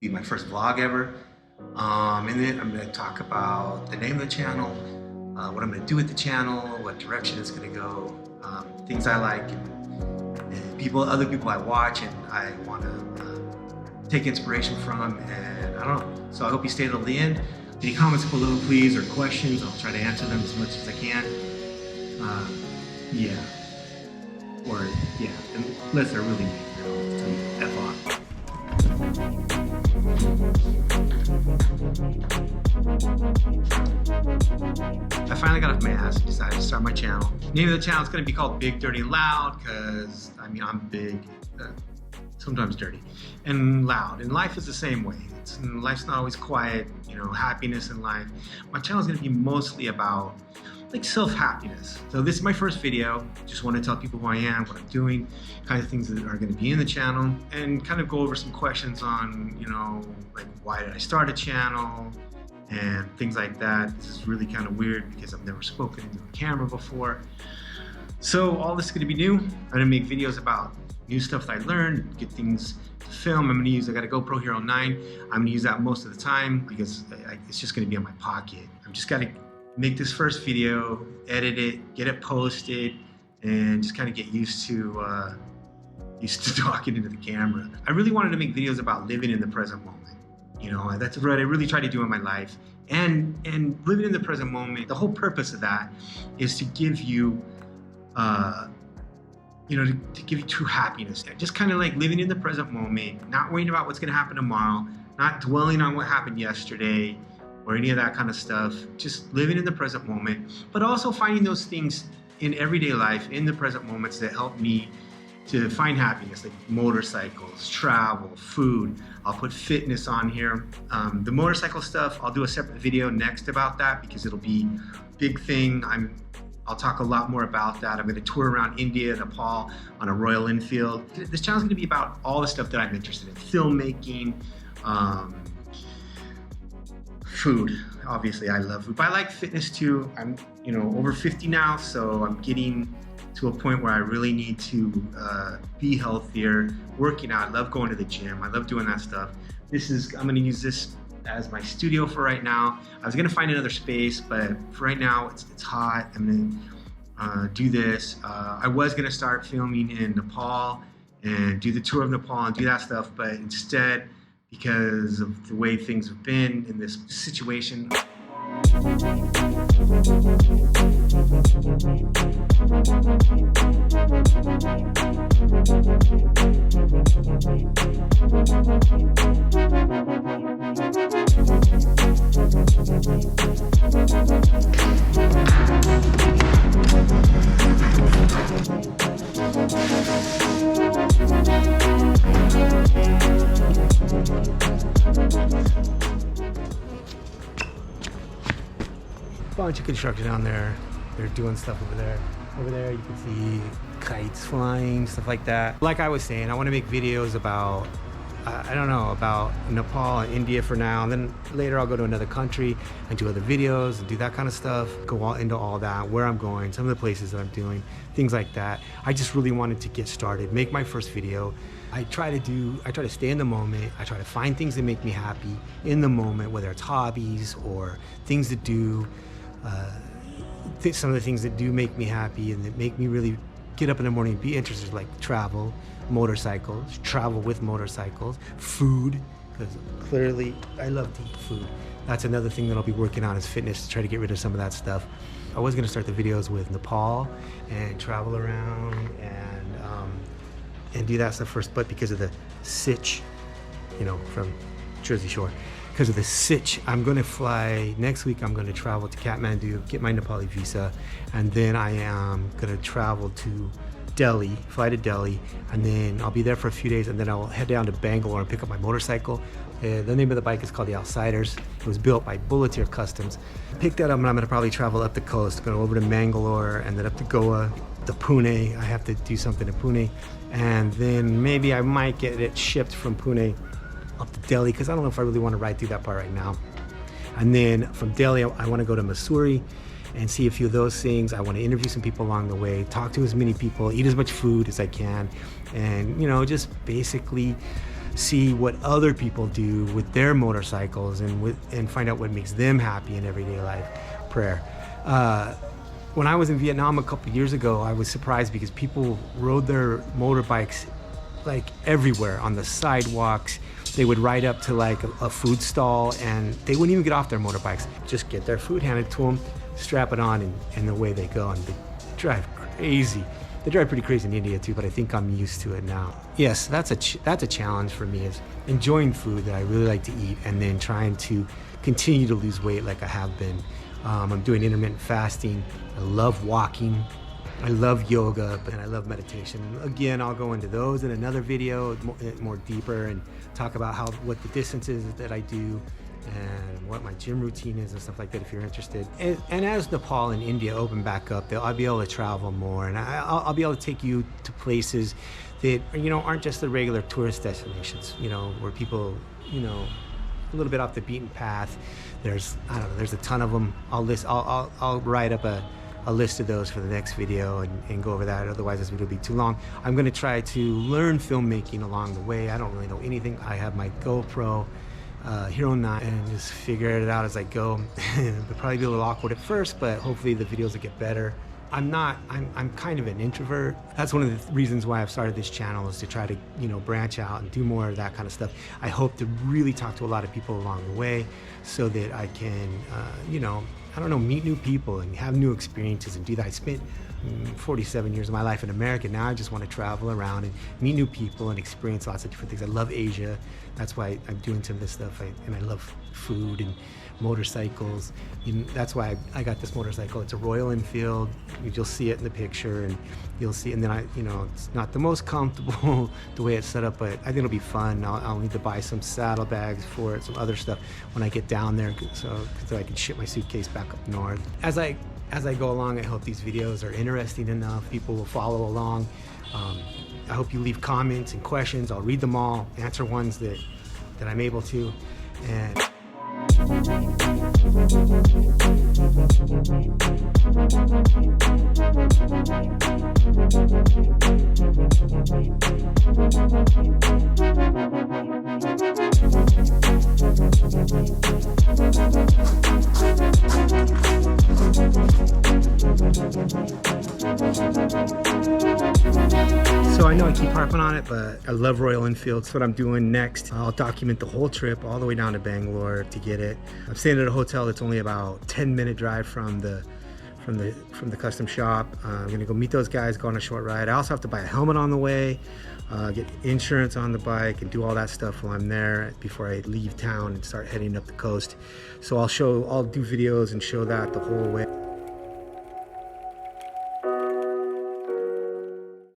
Be my first vlog ever. And then I'm gonna talk about the name of the channel, what I'm gonna do with the channel, what direction it's gonna go, things I like, and other people I watch and I wanna take inspiration from, and I don't know. So I hope you stay till the end. Any comments below, please, or questions, I'll try to answer them as much as I can. Yeah. Or, yeah, unless they're really mean, I'll tell you F off. I finally got off my ass and decided to start my channel. Name of the channel is going to be called Big, Dirty, and Loud because, I mean, I'm big, sometimes dirty, and loud. And life is the same way. Life's not always quiet, you know, happiness in life. My channel is going to be mostly about like self-happiness. So this is my first video. Just want to tell people who I am, what I'm doing, kind of things that are going to be in the channel, and kind of go over some questions on, you know, like why did I start a channel and things like that. This is really kind of weird because I've never spoken into a camera before. So all this is going to be new. I'm going to make videos about new stuff that I learned, get things to film. I got a GoPro Hero 9. I'm going to use that most of the time because it's just going to be in my pocket. I'm just got to make this first video, edit it, get it posted, and just kind of get used to talking into the camera. I really wanted to make videos about living in the present moment. You know, that's what I really try to do in my life. And living in the present moment, the whole purpose of that is to give you, you know, to give you true happiness. Just kind of like living in the present moment, not worrying about what's gonna happen tomorrow, not dwelling on what happened yesterday, or any of that kind of stuff, just living in the present moment, but also finding those things in everyday life, in the present moments that help me to find happiness, like motorcycles, travel, food. I'll put fitness on here. The motorcycle stuff, I'll do a separate video next about that because it'll be a big thing. I'll talk a lot more about that. I'm gonna tour around India, Nepal on a Royal Enfield. This channel's gonna be about all the stuff that I'm interested in, filmmaking, food. Obviously, I love food, but I like fitness too. I'm, you know, over 50 now, so I'm getting to a point where I really need to be healthier, working out. I love going to the gym. I love doing that stuff. I'm gonna use this as my studio for right now. I was gonna find another space, but for right now, it's hot. I'm gonna do this. I was gonna start filming in Nepal and do the tour of Nepal and do that stuff, but instead, because of the way things have been in this situation. Bunch of construction down there. They're doing stuff over there. Over there you can see kites flying, stuff like that. Like I was saying, I want to make videos about, I don't know, about Nepal and India for now. And then later I'll go to another country and do other videos and do that kind of stuff. Go all into all that, where I'm going, some of the places that I'm doing, things like that. I just really wanted to get started, make my first video. I try to stay in the moment. I try to find things that make me happy in the moment, whether it's hobbies or things to do. Some of the things that do make me happy and that make me really get up in the morning and be interested, like travel, motorcycles, travel with motorcycles, food, because clearly I love to eat food. That's another thing that I'll be working on is fitness, to try to get rid of some of that stuff. I was gonna start the videos with Nepal and travel around and do that stuff first, but because of the sitch, you know, from Jersey Shore, because of the sitch, I'm gonna fly, next week I'm gonna travel to Kathmandu, get my Nepali visa, and then I am gonna travel to Delhi, fly to Delhi, and then I'll be there for a few days, and then I'll head down to Bangalore and pick up my motorcycle. The name of the bike is called the Outsiders. It was built by Bulleteer Customs. Pick that up and I'm gonna probably travel up the coast, go over to Mangalore, and then up to Goa, to Pune. I have to do something in Pune, and then maybe I might get it shipped from Pune up to Delhi, because I don't know if I really want to ride through that part right now. And then from Delhi, I want to go to Mussoorie and see a few of those things. I want to interview some people along the way, talk to as many people, eat as much food as I can, and, you know, just basically see what other people do with their motorcycles and find out what makes them happy in everyday life. Prayer. When I was in Vietnam a couple years ago, I was surprised because people rode their motorbikes like everywhere on the sidewalks. They would ride up to like a food stall and they wouldn't even get off their motorbikes. Just get their food handed to them, strap it on, and away they go. And they drive crazy. They drive pretty crazy in India too, but I think I'm used to it now. Yes, that's a challenge for me, is enjoying food that I really like to eat and then trying to continue to lose weight like I have been. I'm doing intermittent fasting. I love walking. I love yoga, and I love meditation. Again, I'll go into those in another video, more deeper, and talk about what the distances that I do and what my gym routine is and stuff like that if you're interested. And as Nepal and India open back up, I'll be able to travel more, and I'll be able to take you to places that, you know, aren't just the regular tourist destinations, you know, where people, you know, a little bit off the beaten path. There's, I don't know, there's a ton of them. I'll write up a list of those for the next video and go over that. Otherwise this video will be too long. I'm gonna try to learn filmmaking along the way. I don't really know anything. I have my GoPro Hero 9 and just figure it out as I go. It'll probably be a little awkward at first, but hopefully the videos will get better. I'm kind of an introvert. That's one of the reasons why I've started this channel, is to try to, you know, branch out and do more of that kind of stuff. I hope to really talk to a lot of people along the way so that I can, you know, I don't know, meet new people and have new experiences and do that. I spent 47 years of my life in America. Now I just want to travel around and meet new people and experience lots of different things. I love Asia. That's why I'm doing some of this stuff. And I love food and motorcycles. That's why I got this motorcycle. It's a Royal Enfield. You'll see it in the picture, and you'll see. And then you know, it's not the most comfortable the way it's set up, but I think it'll be fun. I'll need to buy some saddlebags for it, some other stuff when I get down there, so I can ship my suitcase back up north. As I go along, I hope these videos are interesting enough. People will follow along. I hope you leave comments and questions. I'll read them all, answer ones that I'm able to. And so I know I keep harping on it, but I love Royal Enfield. That's what I'm doing next. I'll document the whole trip all the way down to Bangalore to get it. I'm staying at a hotel that's only about 10-minute drive from the custom shop. I'm gonna go meet those guys, go on a short ride. I also have to buy a helmet on the way, get insurance on the bike, and do all that stuff while I'm there before I leave town and start heading up the coast. So I'll do videos and show that the whole way.